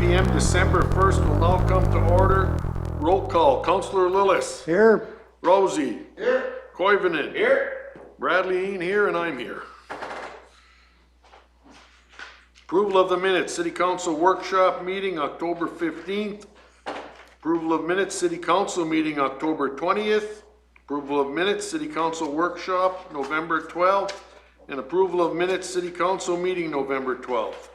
p.m. December 1st will now come to order. Roll call. Councillor Lillis. Here. Rousey. Here. Koivunen. Here. Bradley Ean here, and I'm here. Approval of the minutes. City Council Workshop Meeting, October 15th. Approval of minutes. City Council Meeting, October 20th. Approval of minutes. City Council Workshop, November 12th. And approval of minutes. City Council Meeting, November 12th.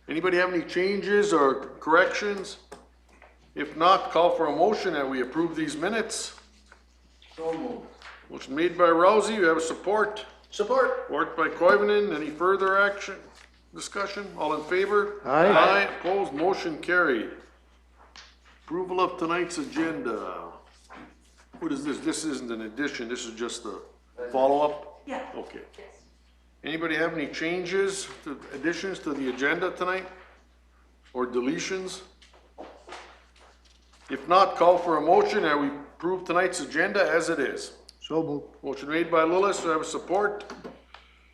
Anybody have any changes or corrections? If not, call for a motion that we approve these minutes. So moved. Motion made by Rousey. You have a support. Support. Support by Koivunen. Any further action? Discussion? All in favor? Aye. Aye. Opposed? Motion carried. Approval of tonight's agenda. What is this? This isn't an addition. This is just a follow-up? Yeah. Okay. Yes. Anybody have any changes, additions to the agenda tonight? Or deletions? If not, call for a motion that we approve tonight's agenda as it is. So moved. Motion made by Lillis, do I have a support?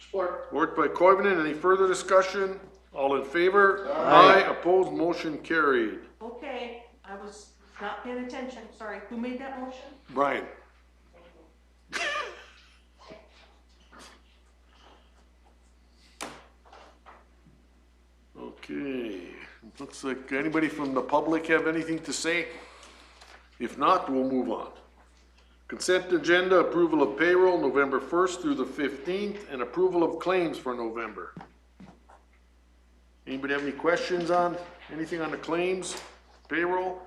Support. Support by Koivunen, any further discussion? All in favor? Aye. Opposed, motion carried. Okay, I was not paying attention, sorry. Who made that motion? Brian? Okay, looks like anybody from the public have anything to say? If not, we'll move on. Consent agenda, approval of payroll November 1st through the 15th, and approval of claims for November. Anybody have any questions on anything on the claims, payroll?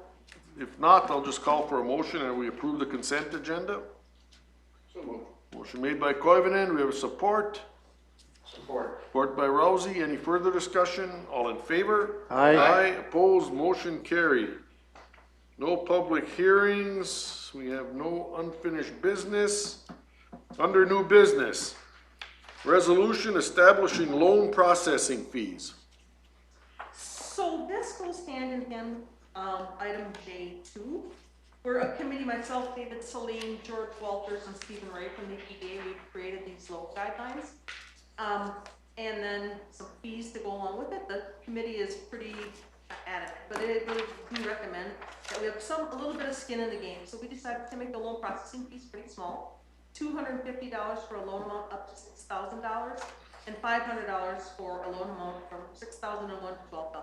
If not, I'll just call for a motion and we approve the consent agenda. So moved. Motion made by Koivunen, we have a support. Support. Support by Rousey, any further discussion? All in favor? Aye. Aye, opposed, motion carried. No public hearings, we have no unfinished business. Under new business, resolution establishing loan processing fees. So this goes hand in hand, item J2. We're a committee, myself, David Saline, George Walters, and Stephen Ray from the EDA. We've created these loan guidelines. And then some fees to go along with it. The committee is pretty adamant, but it really do recommend that we have a little bit of skin in the game. So we decided to make the loan processing fees pretty small. $250 for a loan amount up to $6,000, and $500 for a loan amount from $6,001 to $12,000.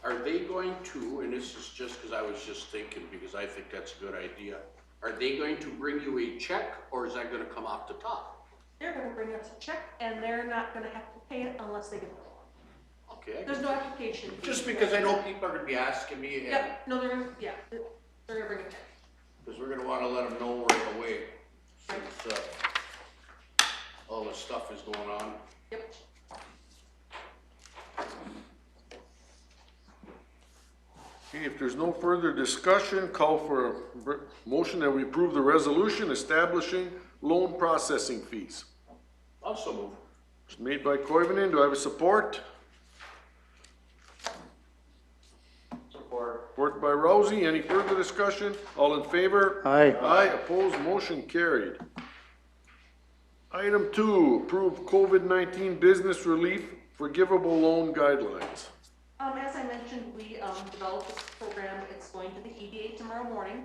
Are they going to, and this is just because I was just thinking, because I think that's a good idea, are they going to bring you a check, or is that going to come off the top? They're gonna bring us a check, and they're not gonna have to pay it unless they get it. Okay. There's no application fee. Just because I know people are going to be asking me, and Yep, no, they're gonna bring a check. because we're going to want to let them know we're away since all this stuff is going on. Yep. Okay, if there's no further discussion, call for a motion that we approve the resolution establishing loan processing fees. Also move. It's made by Koivunen, do I have a support? Support. Support by Rousey, any further discussion? All in favor? Aye. Aye, opposed, motion carried. Item 2, approve COVID-19 business relief forgivable loan guidelines. As I mentioned, we developed this program. It's going to the EDA tomorrow morning.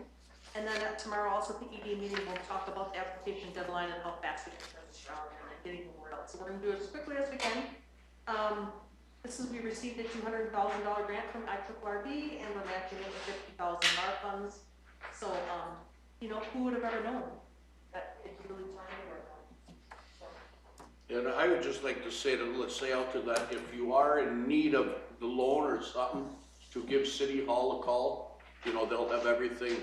And then tomorrow also at the EDA meeting, we'll talk about the application deadline and how fast we can turn this around and getting the word out. So we're gonna do it as quickly as we can. We received a $200,000 grant from IRRB, and we're matching it with 50,000 of our funds. So, who would have ever known that it really turned anywhere? And I would just like to say that, let's say out to that, if you are in need of the loan or something, to give City Hall a call. They'll have everything,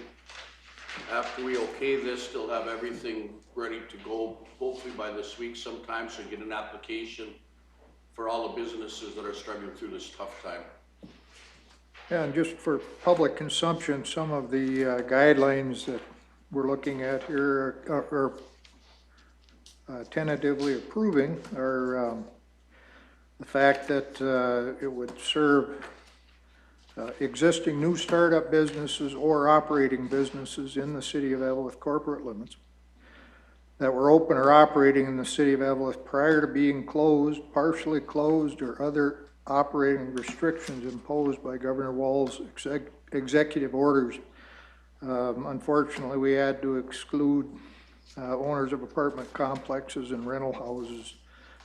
after we okay this, they'll have everything ready to go, hopefully by this week sometime, so get an application for all the businesses that are struggling through this tough time. Yeah, and just for public consumption, some of the guidelines that we're looking at here are tentatively approving are the fact that it would serve existing new startup businesses or operating businesses in the city of Eveleth corporate limits that were open or operating in the city of Eveleth prior to being closed, partially closed, or other operating restrictions imposed by Governor Walz's executive orders. Unfortunately, we had to exclude owners of apartment complexes and rental houses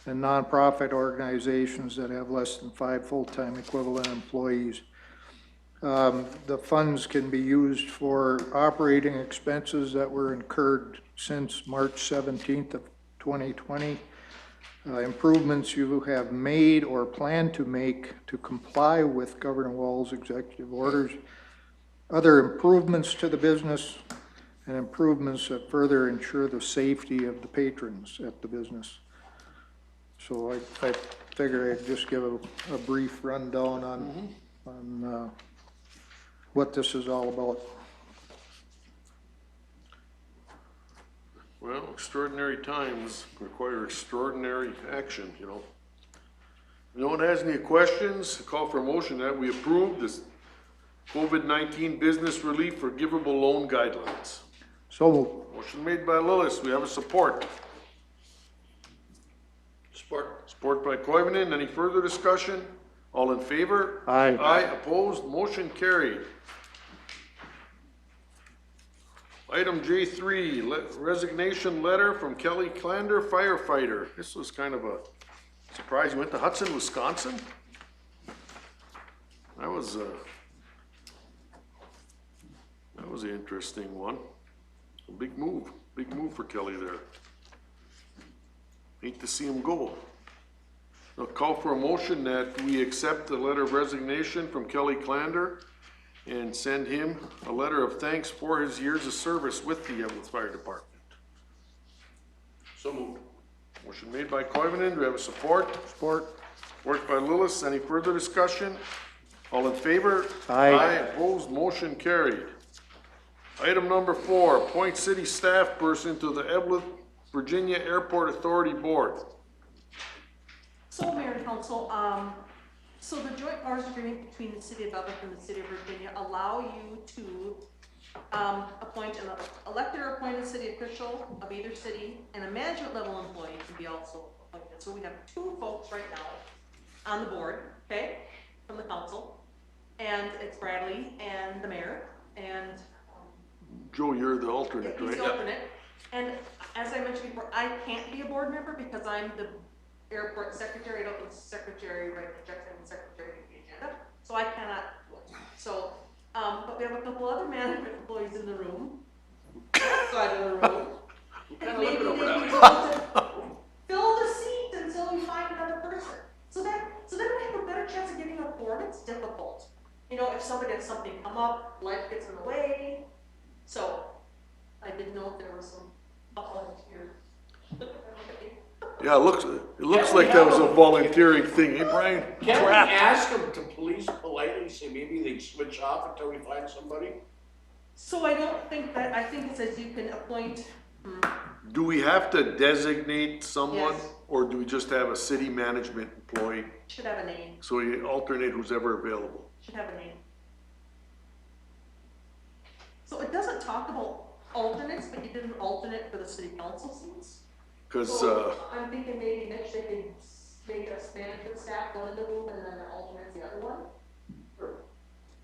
and nonprofit organizations that have less than 5 full-time equivalent employees. The funds can be used for operating expenses that were incurred since March 17th of 2020, improvements you have made or plan to make to comply with Governor Walz's executive orders, other improvements to the business, and improvements that further ensure the safety of the patrons at the business. So I figure I'd just give a brief rundown on what this is all about. Well, extraordinary times require extraordinary action, you know. If no one has any questions, call for a motion that we approve this COVID-19 business relief forgivable loan guidelines. So moved. Motion made by Lillis, we have a support. Support. Support by Koivunen, any further discussion? All in favor? Aye. Aye, opposed, motion carried. Item J3, resignation letter from Kelly Klander, firefighter. This was kind of a surprise. You went to Hudson, Wisconsin? That was an interesting one. A big move for Kelly there. Hate to see him go. I'll call for a motion that we accept the letter of resignation from Kelly Klander and send him a letter of thanks for his years of service with the Eveleth Fire Department. So moved. Motion made by Koivunen, do we have a support? Support. Support by Lillis, any further discussion? All in favor? Aye. Opposed, motion carried. Item number 4, appoint city staff person to the Eveleth, Virginia Airport Authority Board. So, Mayor and Council, so the joint powers agreement between the city of Eveleth and the city of Virginia allow you to appoint an elected or appointed city official of either city, and a management level employee can be also appointed. So we have 2 folks right now on the board, okay, from the council, and it's Bradley and the mayor, and Joe, you're the alternate, he's right? the alternate. And as I mentioned before, I can't be a board member because I'm the airport secretary. I don't need secretary, right, projecting the secretary of the agenda, so I cannot do it. So, but we have a couple other management employees in the room, outside of the room. And maybe they'd be willing to fill the seat until we find another person. So then we have a better chance of getting a board. It's difficult. You know, if somebody has something come up, life gets in the way. So, I didn't know if there was some volunteer. Yeah, it looks like that was a volunteering thing, hey Brian? Can we ask them to please politely say maybe they switch off until we find somebody? So I don't think that, I think it says you can appoint, Do we have to designate someone? Yes. Or do we just have a city management employee? should have a name, So we alternate who's ever available? should have a name. So it doesn't talk about alternates, but you did an alternate for the city council seats. Cause, So I'm thinking maybe next they could make us management staff one in the room and then the alternate's the other one.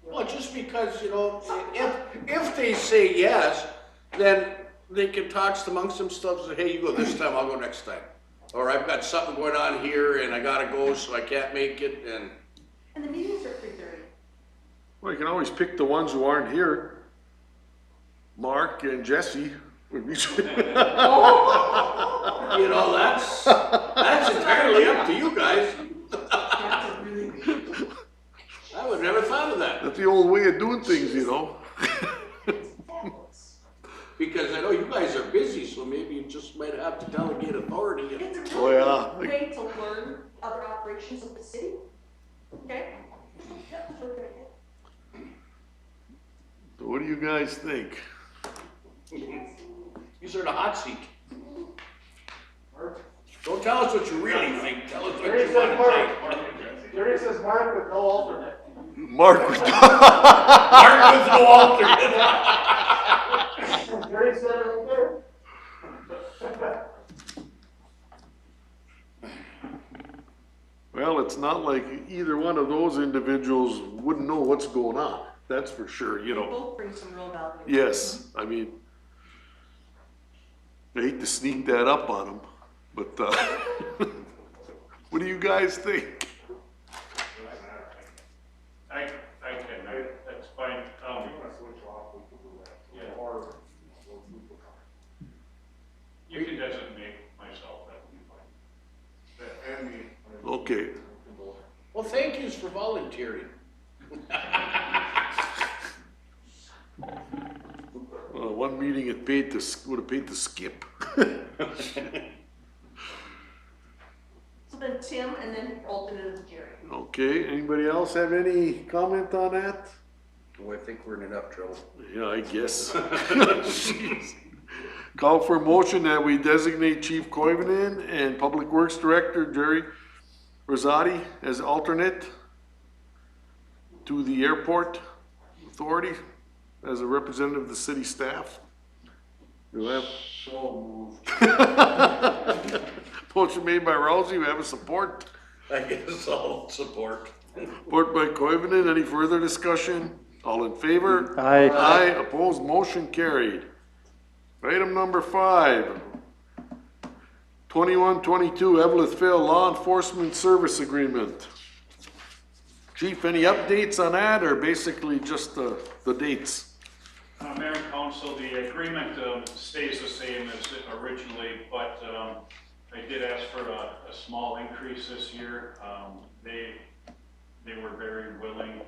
Well, just because, you know, if they say yes, then they can talk amongst themselves and say, hey, you go this time, I'll go next time. Or I've got something going on here and I gotta go, so I can't make it, and And the meetings are 3:30. well, you can always pick the ones who aren't here. Mark and Jesse would be. you know, that's entirely up to you guys. That's a really good. I would never thought of that, That's the old way of doing things, you know? Fabulous. because I know you guys are busy, so maybe you just might have to delegate authority. It's a Oh, really yeah. good way to learn other operations of the city. Okay? Yep, that's really good. So what do you guys think? These are the hot seat. Don't tell us what you really think, tell us what Jerry you says want to think. Mark. Jerry says Mark with no alternate. Mark was. Mark with no alternate. Jerry said it okay. Well, it's not like either one of those individuals wouldn't know what's going on, that's for sure, you know. Both bring some real value. Yes, I mean, I hate to sneak that up on them, but, what do you guys think? That's fine. You can designate myself, that would be fine. And me. Okay, Well, thank yous for volunteering. one meeting it paid to, would have paid to skip. So then Tim, and then alternate is Jerry. Okay, anybody else have any comment on that? Oh, I think we're in enough trouble. Yeah, I guess. Jeez. Call for a motion that we designate Chief Koivunen and Public Works Director Jerry Rosati as alternate to the Airport Authority as a representative of the city staff. Do I have? So Motion made by Rousey, we have a support. I guess I'll support. Support by Koivunen, any further discussion? All in favor? Aye. Aye, opposed, motion carried. Item number 5. 21-22 Eveleth Vale Law Enforcement Service Agreement. Chief, any updates on that, or basically just the dates? Mayor and Council, the agreement stays the same as originally, but I did ask for a small increase this year. They were very willing,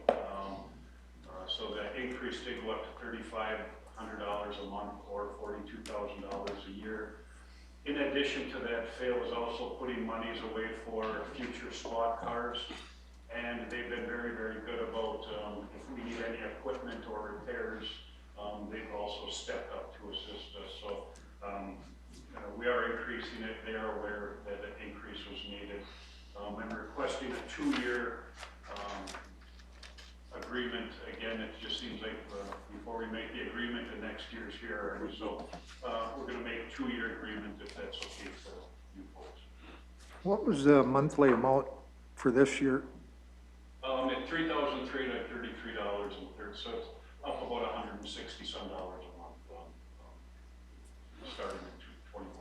so the increase did go up to $3,500 a month or $42,000 a year. In addition to that, Phil is also putting monies away for future squad cars, and they've been very, very good about if we need any equipment or repairs, they've also stepped up to assist us. So we are increasing it. They are aware that an increase was needed. I'm requesting a 2-year agreement. Again, it just seems like before we make the agreement, the next year's here already. So we're going to make a 2-year agreement if that's okay for you folks. What was the monthly amount for this year? At $3,333, so it's up about $160 some a month, starting in 21.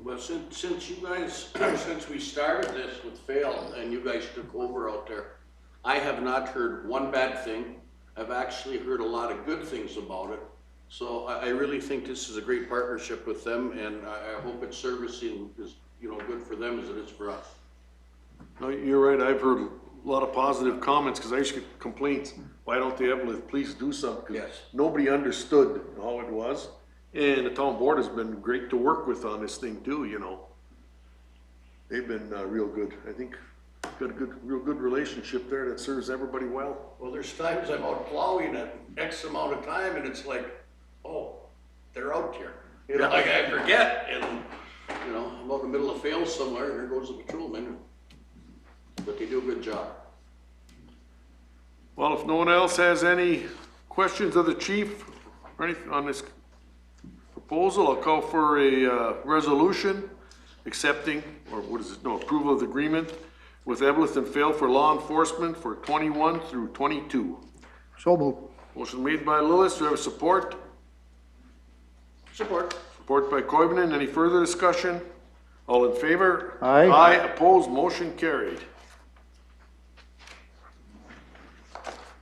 Well, since you guys, since we started this with Phil and you guys took over out there, I have not heard one bad thing. I've actually heard a lot of good things about it. So I really think this is a great partnership with them, and I hope it's servicing is, good for them as it is for us. No, you're right, I've heard a lot of positive comments, because I used to get complaints, why don't the Eveleth police do something? 'Cause Yes. nobody understood how it was, and the town board has been great to work with on this thing too, They've been real good, I think, got a real good relationship there that serves everybody well. Well, there's times I'm out plowing at X amount of time and it's like, oh, they're out here. Like I forget, and, I'm out in the middle of field somewhere and there goes the patrolman. But they do a good job. Well, if no one else has any questions of the chief or anything on this proposal, I'll call for a resolution accepting, or approval of the agreement with Eveleth and Vale for law enforcement for 21 through 22. So moved. Motion made by Lillis, do I have support? Support. Support by Koivunen, any further discussion? All in favor? Aye. Aye, opposed, motion carried.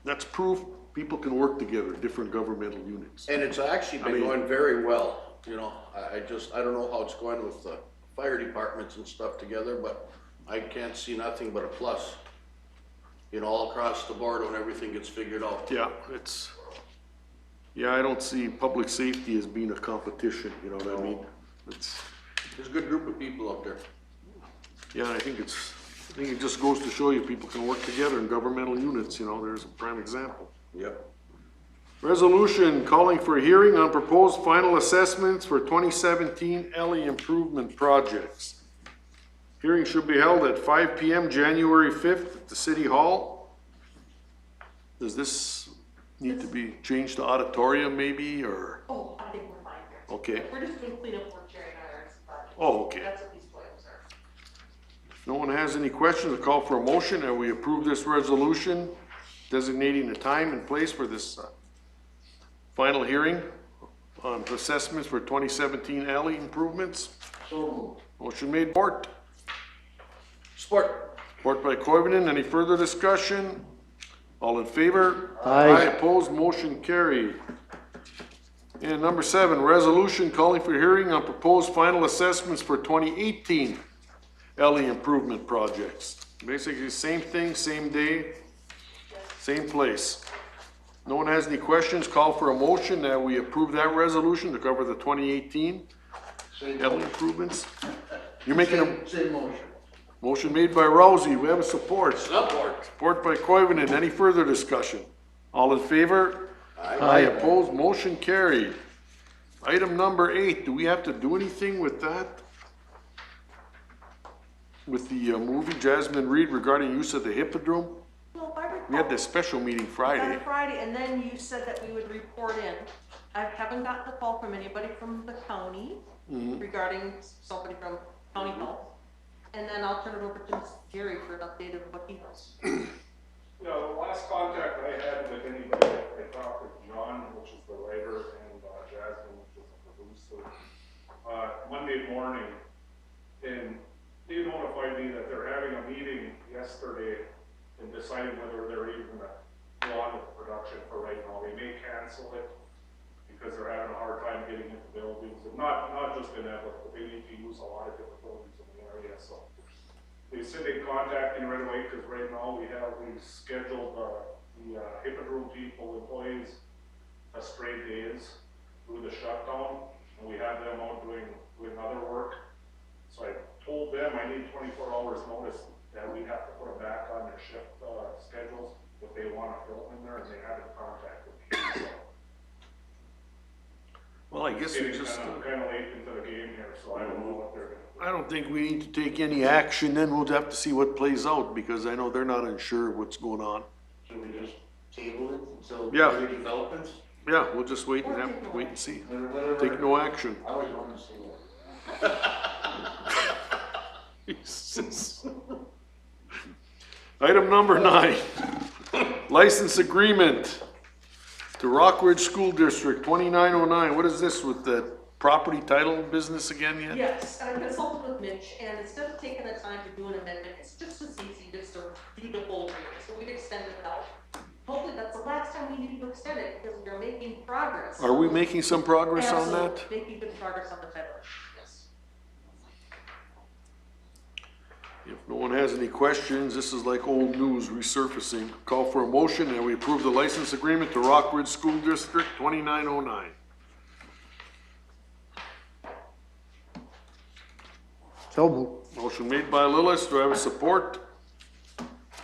That's proof people can work together, different governmental units. And it's actually been going very well, I don't know how it's going with the fire departments and stuff together, but I can't see nothing but a plus. All across the board when everything gets figured out. Yeah, I don't see public safety as being a competition, you know what I mean? There's a good group of people up there. Yeah, I think it just goes to show you people can work together in governmental units, there's a prime example. Yep. Resolution calling for a hearing on proposed final assessments for 2017 alley improvement projects. Hearing should be held at 5 p.m. January 5th at the City Hall. Does this need to be changed to auditorium maybe, or? Oh, I think we're fine here. Okay. We're just doing cleanup work, Jerry and I are. Oh, okay. That's what these plans are. If no one has any questions, I'll call for a motion that we approve this resolution designating the time and place for this final hearing on assessments for 2017 alley improvements. So Motion made, support. Support. Support by Koivunen. Any further discussion? All in favor? Aye. Opposed, motion carried. And number 7, resolution calling for hearing on proposed final assessments for 2018 alley improvement projects. Basically, same thing, same day, same place. No one has any questions, call for a motion that we approve that resolution to cover the 2018 alley improvements. You're making a Same motion. motion made by Rousey. We have a support. Support. Support by Koivunen. Any further discussion? All in favor? Aye. Opposed, motion carried. Item number 8, do we have to do anything with that? With the movie Jasmine Reed regarding use of the Hippodrome? Well, if I recall. We had this special meeting Friday. On Friday, and then you said that we would report in. I haven't gotten a call from anybody from the county regarding somebody from county health. And then I'll turn it over to Mr. Jerry for an update of what he knows. No, the last contact I had with anybody, I talked with John, which is the writer, and Jasmine, which is the producer, Monday morning, and they notified me that they're having a meeting yesterday and deciding whether they're even gonna go on with the production for right now. They may cancel it because they're having a hard time getting into buildings, and not just in Eveleth, but they need to use a lot of different buildings in the area, so. They said they'd contact me right away, because right now we've scheduled the Hippodrome people, employees, straight days through the shutdown, and we have them out doing other work. So I told them I need 24 hours notice that we have to put them back on their shift schedules if they want to film in there, and they haven't contacted me. So Well, I guess we it's just, kind of late into the game here, so I don't know what they're gonna do. I don't think we need to take any action, then we'll have to see what plays out, because I know they're not unsure what's going on. Should we just table it until Yeah. further developments? Yeah, we'll just wait and see. Or whatever. Take no action. I always want to see that. Jesus. Item number 9, license agreement to Rockridge School District 2909. What is this with the property title business again yet? Yes, and I consulted with Mitch, and instead of taking the time to do an amendment, it's just as easy just to do the whole thing, so we've extended it out. Hopefully, that's the last time we need to extend it, because we're making progress. Are we making some progress on that? Absolutely, making good progress on the title, yes. If no one has any questions, this is like old news resurfacing. Call for a motion that we approve the license agreement to Rockridge School District 2909. So moved. Motion made by Lillis. Do I have a support?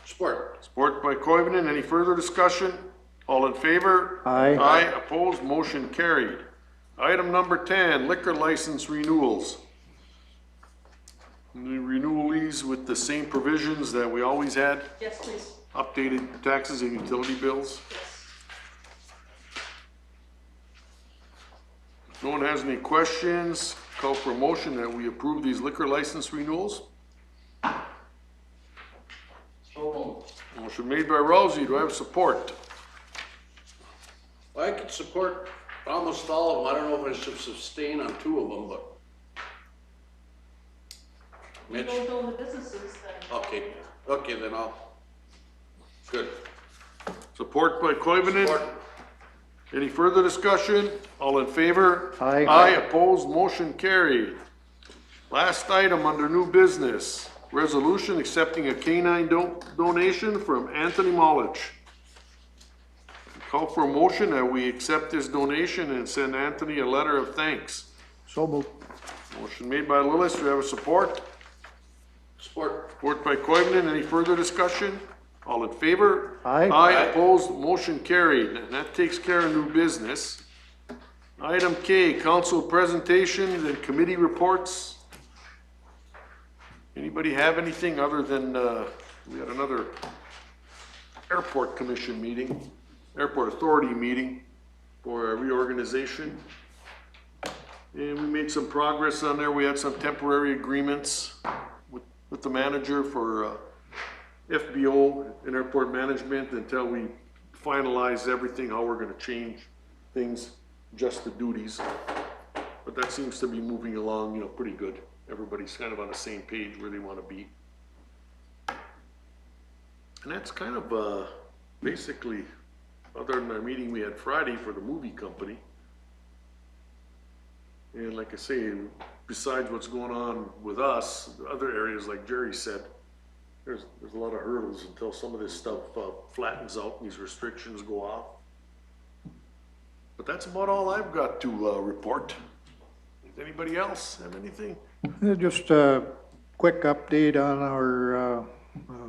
Support. Support by Koivunen. Any further discussion? All in favor? Aye. Aye, opposed, motion carried. Item number 10, liquor license renewals. The renewalees with the same provisions that we always had, Yes, please, updated taxes and utility bills. yes. If no one has any questions, call for a motion that we approve these liquor license renewals. So Motion made by Rousey. Do I have support? I could support almost all of them. I don't know if I should sustain on 2 of them, but. We Mitch? don't own the businesses, then. Okay, then good. Support by Koivunen. Support. Any further discussion? All in favor? Aye. Aye, opposed, motion carried. Last item under new business, resolution accepting a canine donation from Anthony Molich. Call for a motion that we accept this donation and send Anthony a letter of thanks. So moved. Motion made by Lillis. Do you have a support? Support. Support by Koivunen. Any further discussion? All in favor? Aye. Aye, opposed, motion carried. And that takes care of new business. Item K, council presentations and committee reports. Anybody have anything other than, we had another airport commission meeting, airport authority meeting for a reorganization. And we made some progress on there. We had some temporary agreements with with the manager for FBO and airport management until we finalize everything, how we're gonna change things, just the duties. But that seems to be moving along, you know, pretty good. Everybody's kind of on the same page where they wanna be. And that's kind of, basically, other than our meeting we had Friday for the movie company. And like I say, besides what's going on with us, other areas, like Jerry said, there's a lot of hurdles until some of this stuff flattens out and these restrictions go off. But that's about all I've got to report. Does anybody else have anything? Just a quick update on our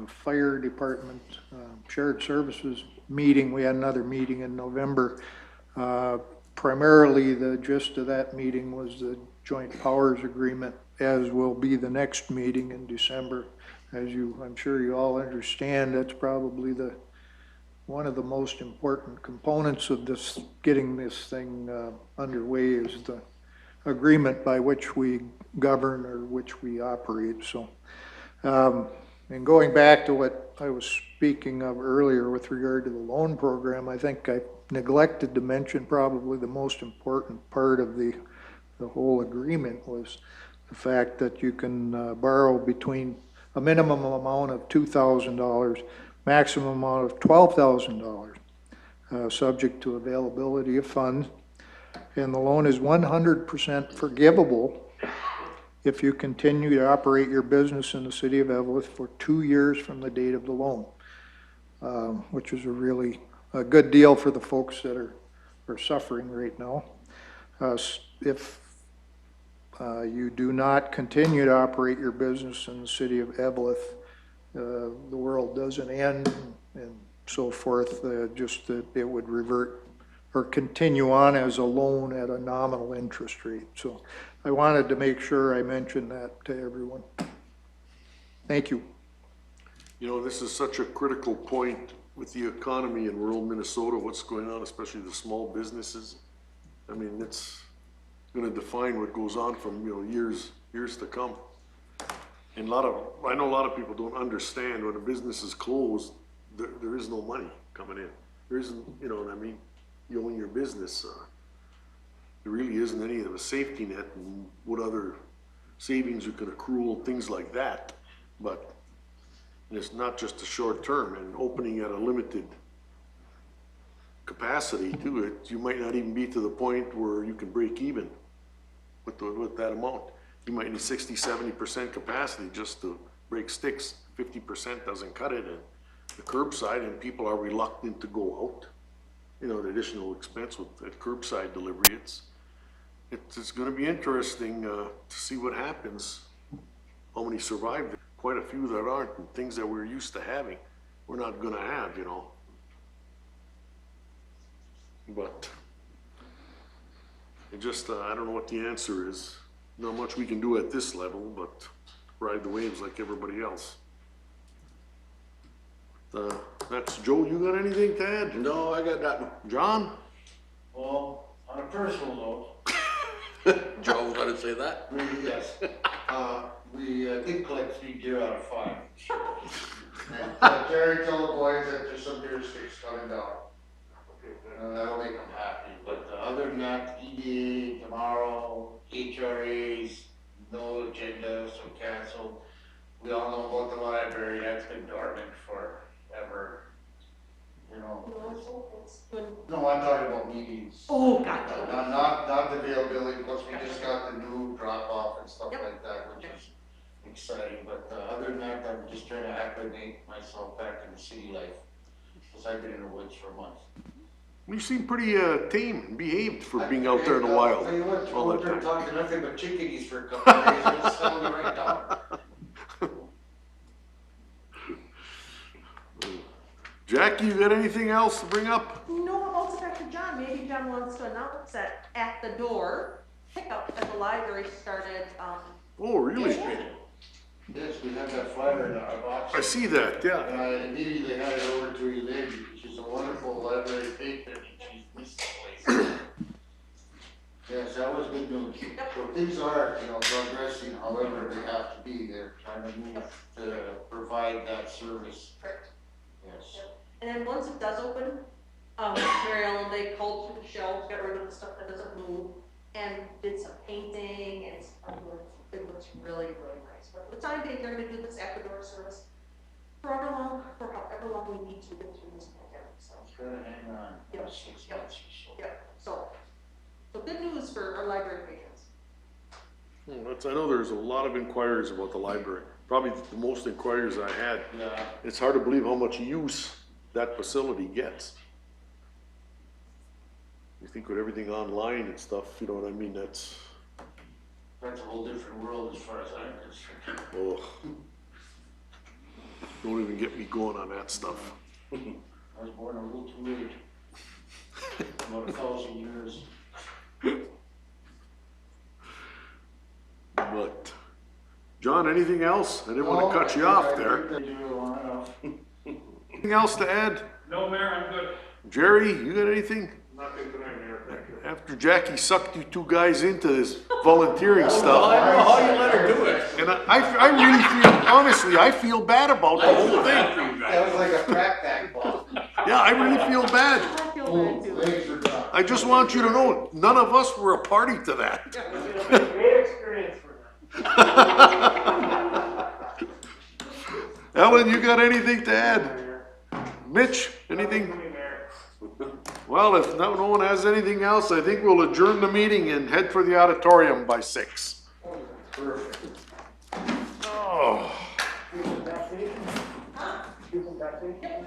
fire department shared services meeting. We had another meeting in November. Primarily, the gist of that meeting was the joint powers agreement, as will be the next meeting in December. As I'm sure you all understand, that's probably one of the most important components of this, getting this thing underway, is the agreement by which we govern or which we operate. So, and going back to what I was speaking of earlier with regard to the loan program, I think I neglected to mention probably the most important part of the whole agreement was the fact that you can borrow between a minimum amount of $2,000, maximum amount of $12,000, subject to availability of funds. And the loan is 100% forgivable if you continue to operate your business in the city of Eveleth for 2 years from the date of the loan, which is a good deal for the folks that are suffering right now. If you do not continue to operate your business in the city of Eveleth, the world doesn't end and so forth, just that it would revert or continue on as a loan at a nominal interest rate. So I wanted to make sure I mentioned that to everyone. Thank you. You know, this is such a critical point with the economy in rural Minnesota, what's going on, especially the small businesses. I mean, it's gonna define what goes on from, you know, years to come. And I know a lot of people don't understand when a business is closed, there is no money coming in. There isn't, you know what I mean? You own your business, there really isn't any of a safety net and what other savings you can accrue and things like that. But and it's not just a short term, and opening at a limited capacity to it, you might not even be to the point where you can break even with that amount. You might need 60-70% capacity just to break sticks. 50% doesn't cut it, and the curbside, and people are reluctant to go out. You know, the additional expense with that curbside delivery, it's going to be interesting to see what happens. How many survive? Quite a few that aren't, and things that we're used to having, we're not going to have, you know. But it just, I don't know what the answer is. Not much we can do at this level, but ride the waves like everybody else. That's Joe. You got anything to add? No, I got nothing. John? Well, on a personal note, Joe, gotta say that? yes, we did collect 3 deer out of 5. And Jerry told the boys that there's some deer sticks coming down. That'll make them happy, but other than that, EDA tomorrow, HRAs, no agenda, so canceled. We all know about the library, that's been dormant forever, you know. No, I'm talking about meetings. Oh, gotcha. Not the availability, plus we just got the new drop off and stuff Yep. like that, which is exciting, but other than that, I'm just trying to acclimate myself back in the city life, because I've been in the woods for months. You seem pretty tame and behaved for being out there in the wild. Tell you what, all you're that out there time. talking nothing but chickadees for a couple of days, and settle you right down. Jackie, you got anything else to bring up? No, I'm also back to John. Maybe John wants to announce that at the door, pickup at the library started, Oh, really? Yes, we have that flyer in our box. I see that, yeah. And I immediately had it over to Elaine, because she's a wonderful library patron, and she's missed the place. Yes, that was good news. So things are, progressing, however they have to be, they're trying to move to provide that service. Correct. Yes. And then once it does open, Mary Ellen, they culled through the shelves, got rid of the stuff that doesn't move, and did some painting, and it looks really, really nice. But for the time being, they're gonna do this after-door service for however long we need to get through this pandemic, so. Gotta hang on, Yep. 6 months or so. Yeah, so good news for our library patrons. I know there's a lot of inquiries about the library, probably the most inquiries I had. Yeah, It's hard to believe how much use that facility gets. You think with everything online and stuff, you know what I mean, that's, that's a whole different world as far as I'm concerned. oh. Don't even get me going on that stuff. I was born a little too late. About 1,000 years. But, John, anything else? I didn't want No, to cut you I off think there. they do long enough. Anything else to add? No, Mayor, I'm good. Jerry, you got anything? Nothing tonight, Mayor, thank you. After Jackie sucked you two guys into this volunteering Well, stuff, I don't know how you let her do it. and I really feel, honestly, I feel bad about the I whole feel bad thing. for you That was guys. like a crackback ball. Yeah, I really feel bad. I feel Oh, bad too. legs are done. I just want you to know, none of us were a party to that. It's been a great experience for them. Ellen, you got anything to add? Mitch, anything? Well, if no one has anything else, I think we'll adjourn the meeting and head for the auditorium by 6. Perfect. Oh. You from that page? You from that page?